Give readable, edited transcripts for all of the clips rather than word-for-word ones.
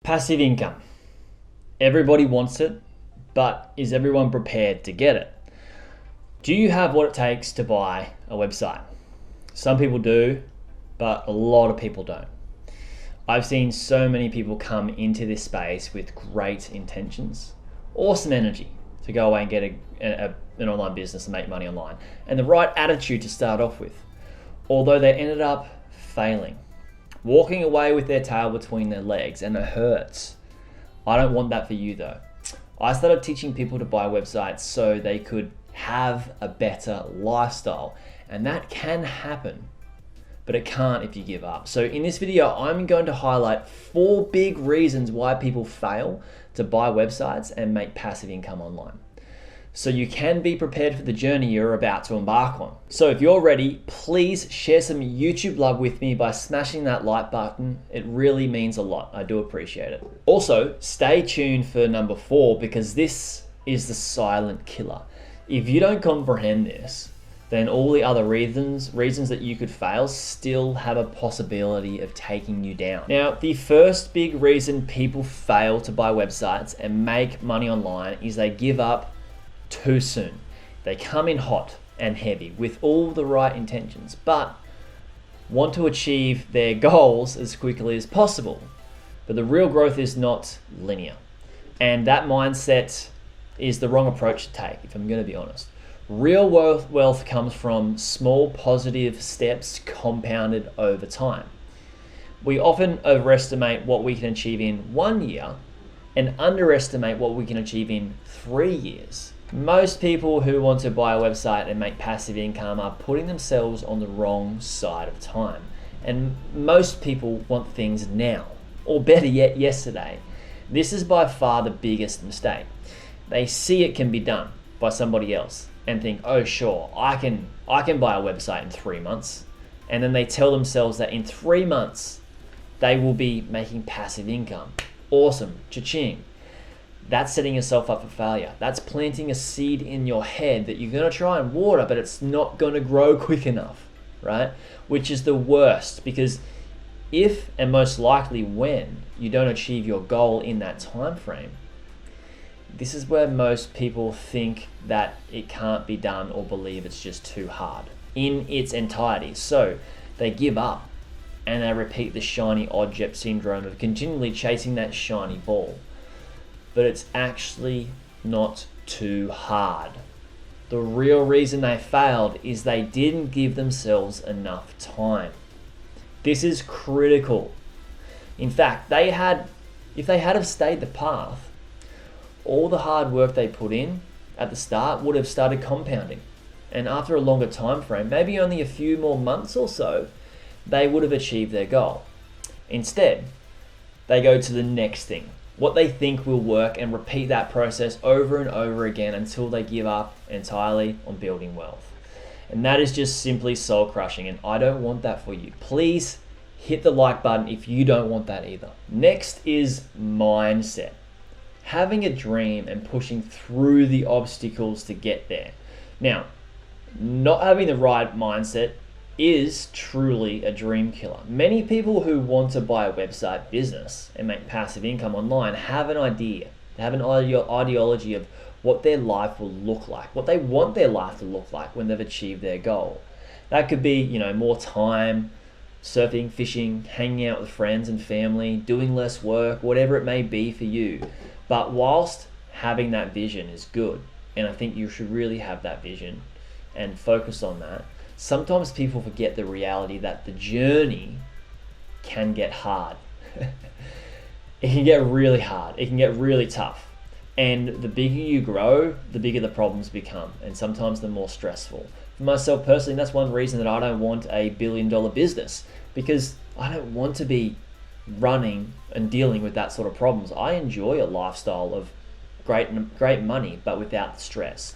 Passive income. Everybody wants it, but is everyone prepared to get it? Do you have what it takes to buy a website? Some people do, but a lot of people don't. I've seen so many people come into this space with great intentions, awesome energy to go away and get an online business and make money online, and the right attitude to start off with. Although they ended up failing, walking away with their tail between their legs, and it hurts. I don't want that for you though. I started teaching people to buy websites so they could have a better lifestyle, and that can happen, but it can't if you give up. So in this video, I'm going to highlight 4 big reasons why people fail to buy websites and make passive income online, so you can be prepared for the journey you're about to embark on. So if you're ready, please share some YouTube love with me by smashing that like button. It really means a lot. I do appreciate it. Also, stay tuned for number 4, because this is the silent killer. If you don't comprehend this, then all the other reasons that you could fail still have a possibility of taking you down. Now, the first big reason people fail to buy websites and make money online is they give up too soon. They come in hot and heavy with all the right intentions, but want to achieve their goals as quickly as possible. But the real growth is not linear. And that mindset is the wrong approach to take, if I'm going to be honest. Real wealth comes from small positive steps compounded over time. We often overestimate what we can achieve in 1 year and underestimate what we can achieve in 3 years. Most people who want to buy a website and make passive income are putting themselves on the wrong side of time. And most people want things now, or better yet, yesterday. This is by far the biggest mistake. They see it can be done by somebody else and think, oh sure, I can buy a website in 3 months. And then they tell themselves that in 3 months, they will be making passive income. Awesome, cha-ching. That's setting yourself up for failure. That's planting a seed in your head that you're gonna try and water, but it's not gonna grow quick enough, right? Which is the worst, because if, and most likely when, you don't achieve your goal in that time frame, this is where most people think that it can't be done or believe it's just too hard in its entirety. So they give up and they repeat the shiny object syndrome of continually chasing that shiny ball. But it's actually not too hard. The real reason they failed is they didn't give themselves enough time. This is critical. In fact, if they had have stayed the path, all the hard work they put in at the start would have started compounding. And after a longer time frame, maybe only a few more months or so, they would have achieved their goal. Instead, they go to the next thing, what they think will work, and repeat that process over and over again until they give up entirely on building wealth. And that is just simply soul crushing, and I don't want that for you. Please hit the like button if you don't want that either. Next is mindset. Having a dream and pushing through the obstacles to get there. Now, not having the right mindset is truly a dream killer. Many people who want to buy a website business and make passive income online have an idea. They have an ideology of what their life will look like, what they want their life to look like when they've achieved their goal. That could be, more time, surfing, fishing, hanging out with friends and family, doing less work, whatever it may be for you. But whilst having that vision is good, and I think you should really have that vision and focus on that, sometimes people forget the reality that the journey can get hard. It can get really hard. It can get really tough. And the bigger you grow, the bigger the problems become, and sometimes the more stressful. For myself personally, that's one reason that I don't want a $1 billion business, because I don't want to be running and dealing with that sort of problems. I enjoy a lifestyle of great money, but without the stress.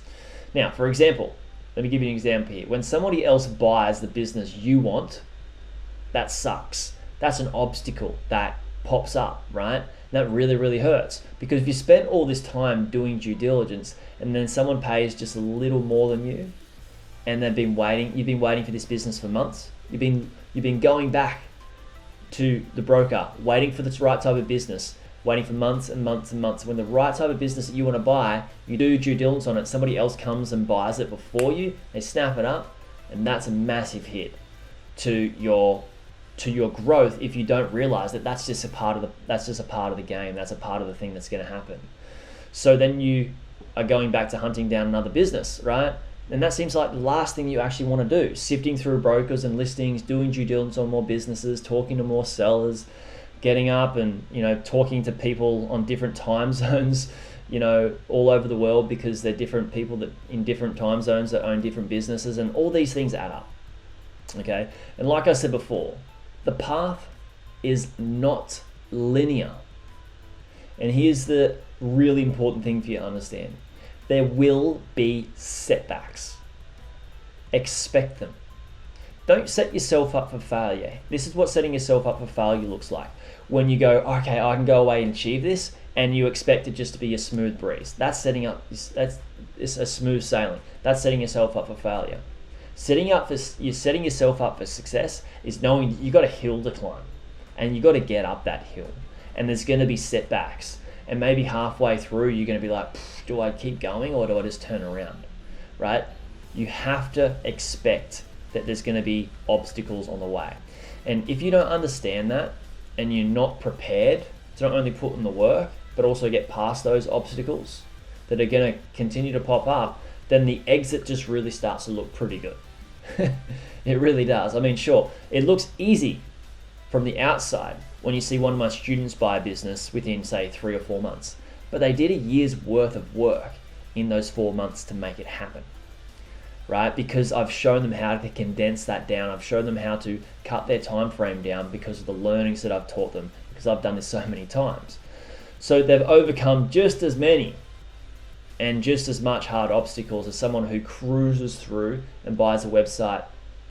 Now, for example, let me give you an example here. When somebody else buys the business you want, that sucks. That's an obstacle that pops up, right? That really, really hurts, because if you spent all this time doing due diligence and then someone pays just a little more than you, and you've been waiting for this business for months, you've been going back to the broker, waiting for the right type of business, waiting for months and months and months. When the right type of business that you want to buy, you do due diligence on it, somebody else comes and buys it before you, they snap it up, and that's a massive hit to your growth if you don't realize that that's just a part of the game. That's a part of the thing that's going to happen. So then you are going back to hunting down another business, right? And that seems like the last thing you actually want to do. Sifting through brokers and listings, doing due diligence on more businesses, talking to more sellers, getting up and, talking to people on different time zones, all over the world, because they're different people that in different time zones that own different businesses, and all these things add up. Okay. And like I said before, the path is not linear. And here's the really important thing for you to understand. There will be setbacks. Expect them. Don't set yourself up for failure. This is what setting yourself up for failure looks like. When you go, okay, I can go away and achieve this, and you expect it just to be a smooth breeze. It's a smooth sailing. That's setting yourself up for failure. You're setting yourself up for success is knowing that you got a hill to climb, and you got to get up that hill, and there's going to be setbacks. And maybe halfway through, you're going to be like, do I keep going or do I just turn around, right? You have to expect that there's going to be obstacles on the way. And if you don't understand that and you're not prepared to not only put in the work, but also get past those obstacles that are going to continue to pop up, then the exit just really starts to look pretty good. It really does. I mean, sure, it looks easy from the outside when you see one of my students buy a business within, say, 3 or 4 months. But they did a year's worth of work in those 4 months to make it happen, right? Because I've shown them how to condense that down. I've shown them how to cut their time frame down because of the learnings that I've taught them, because I've done this so many times. So they've overcome just as many and just as much hard obstacles as someone who cruises through and buys a website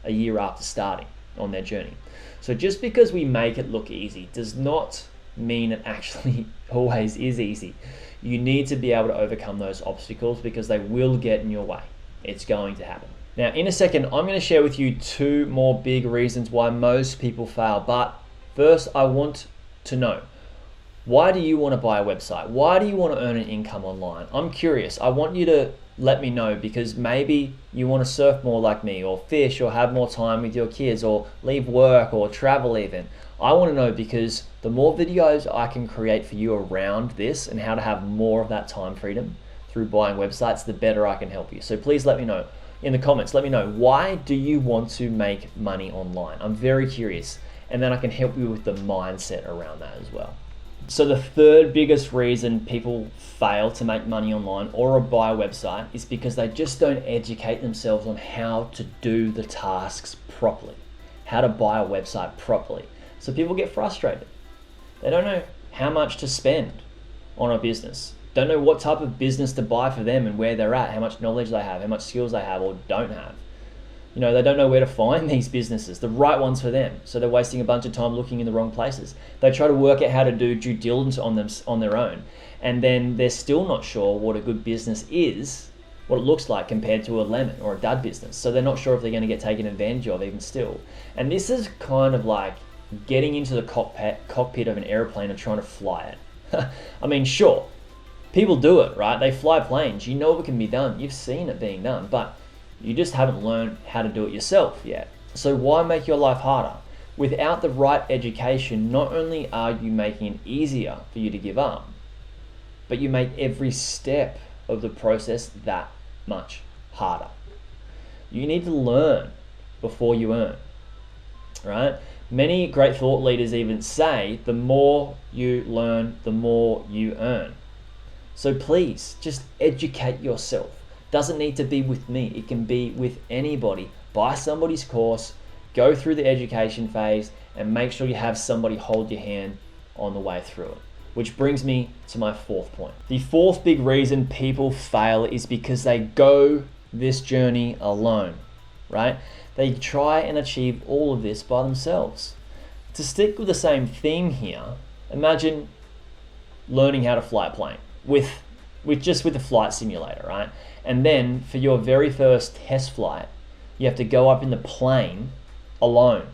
a year after starting on their journey. So just because we make it look easy does not mean it actually always is easy. You need to be able to overcome those obstacles because they will get in your way. It's going to happen. Now, in a second, I'm going to share with you 2 more big reasons why most people fail. But first, I want to know, why do you want to buy a website? Why do you want to earn an income online? I'm curious. I want you to let me know, because maybe you want to surf more like me, or fish, or have more time with your kids, or leave work, or travel even. I want to know, because the more videos I can create for you around this and how to have more of that time freedom through buying websites, the better I can help you. So please let me know in the comments. Let me know, why do you want to make money online? I'm very curious, and then I can help you with the mindset around that as well. So the third biggest reason people fail to make money online or buy a website is because they just don't educate themselves on how to do the tasks properly, how to buy a website properly. So people get frustrated. They don't know how much to spend on a business, don't know what type of business to buy for them and where they're at, how much knowledge they have, how much skills they have or don't have. They don't know where to find these businesses, the right ones for them. So they're wasting a bunch of time looking in the wrong places. They try to work out how to do due diligence on them on their own. And then they're still not sure what a good business is, what it looks like compared to a lemon or a dud business. So they're not sure if they're going to get taken advantage of even still. And this is kind of like getting into the cockpit of an airplane and trying to fly it. I mean, sure, people do it, right? They fly planes. You know it can be done. You've seen it being done, but you just haven't learned how to do it yourself yet. So why make your life harder? Without the right education, not only are you making it easier for you to give up, but you make every step of the process that much harder. You need to learn before you earn, right? Many great thought leaders even say, the more you learn, the more you earn. So please, just educate yourself. Doesn't need to be with me. It can be with anybody. Buy somebody's course, go through the education phase, and make sure you have somebody hold your hand on the way through it. Which brings me to my 4th point. The 4th big reason people fail is because they go this journey alone, right? They try and achieve all of this by themselves. To stick with the same theme here, imagine learning how to fly a plane with the flight simulator, right? And then for your very first test flight, you have to go up in the plane alone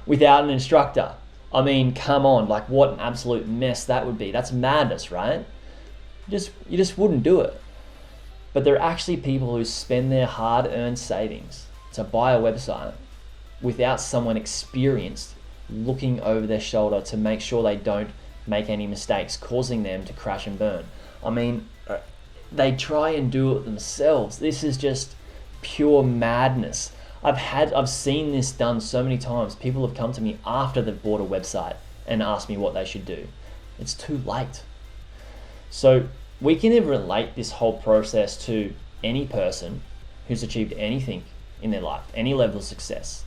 without an instructor. I mean, come on, like what an absolute mess that would be. That's madness, right? You just wouldn't do it. But there are actually people who spend their hard-earned savings to buy a website without someone experienced looking over their shoulder to make sure they don't make any mistakes, causing them to crash and burn. I mean, they try and do it themselves. This is just pure madness. I've seen this done so many times. People have come to me after they've bought a website and asked me what they should do. It's too late. So we can even relate this whole process to any person who's achieved anything in their life, any level of success.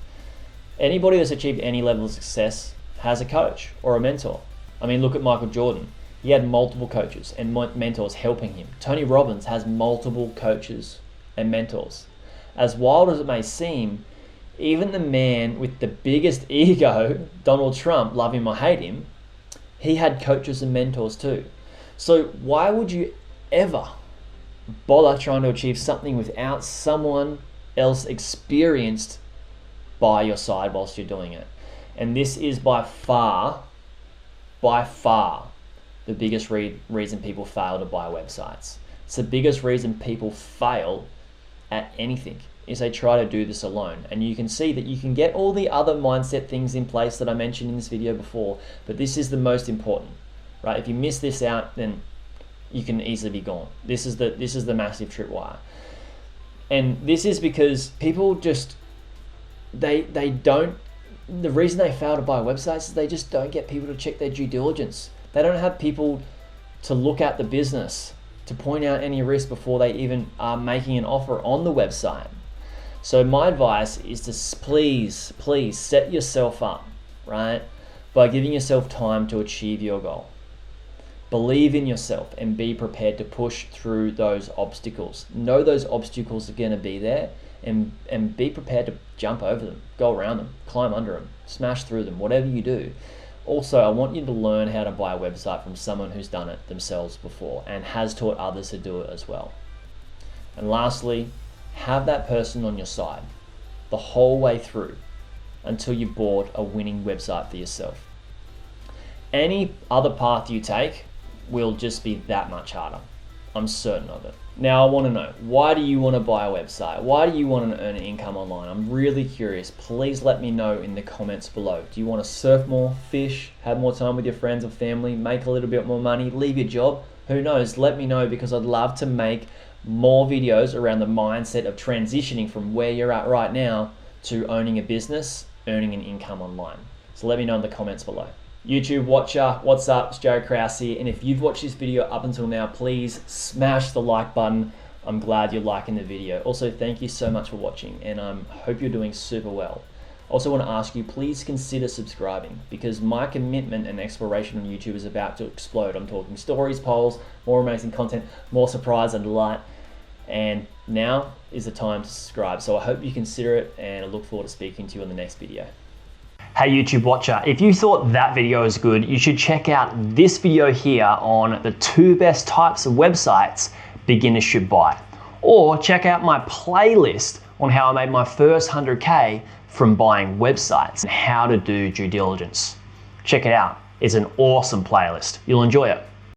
Anybody who's achieved any level of success has a coach or a mentor. I mean, look at Michael Jordan. He had multiple coaches and mentors helping him. Tony Robbins has multiple coaches and mentors. As wild as it may seem, even the man with the biggest ego, Donald Trump, love him or hate him, he had coaches and mentors too. So why would you ever bother trying to achieve something without someone else experienced by your side whilst you're doing it? And this is by far, the biggest reason people fail to buy websites. It's the biggest reason people fail at anything, is they try to do this alone. And you can see that you can get all the other mindset things in place that I mentioned in this video before, but this is the most important, right? If you miss this out, then you can easily be gone. This is the massive tripwire. And this is because people just, they don't, the reason they fail to buy websites is they just don't get people to check their due diligence. They don't have people to look at the business, to point out any risk before they even are making an offer on the website. So my advice is to please set yourself up, right, by giving yourself time to achieve your goal. Believe in yourself and be prepared to push through those obstacles. Know those obstacles are going to be there, and be prepared to jump over them, go around them, climb under them, smash through them, whatever you do. Also, I want you to learn how to buy a website from someone who's done it themselves before and has taught others to do it as well. And lastly, have that person on your side the whole way through until you've bought a winning website for yourself. Any other path you take will just be that much harder. I'm certain of it. Now I want to know, why do you want to buy a website? Why do you want to earn an income online? I'm really curious. Please let me know in the comments below. Do you want to surf more, fish, have more time with your friends or family, make a little bit more money, leave your job? Who knows? Let me know, because I'd love to make more videos around the mindset of transitioning from where you're at right now to owning a business, earning an income online. So let me know in the comments below. YouTube watcher, what's up? It's Jared Krause here, and if you've watched this video up until now, please smash the like button. I'm glad you're liking the video. Also, thank you so much for watching, and I hope you're doing super well. Also want to ask you, please consider subscribing, because my commitment and exploration on YouTube is about to explode. I'm talking stories, polls, more amazing content, more surprise and delight, and now is the time to subscribe. So I hope you consider it, and I look forward to speaking to you in the next video. Hey YouTube watcher, if you thought that video was good, you should check out this video here on the 2 best types of websites beginners should buy. Or check out my playlist on how I made my first 100K from buying websites and how to do due diligence. Check it out. It's an awesome playlist. You'll enjoy it.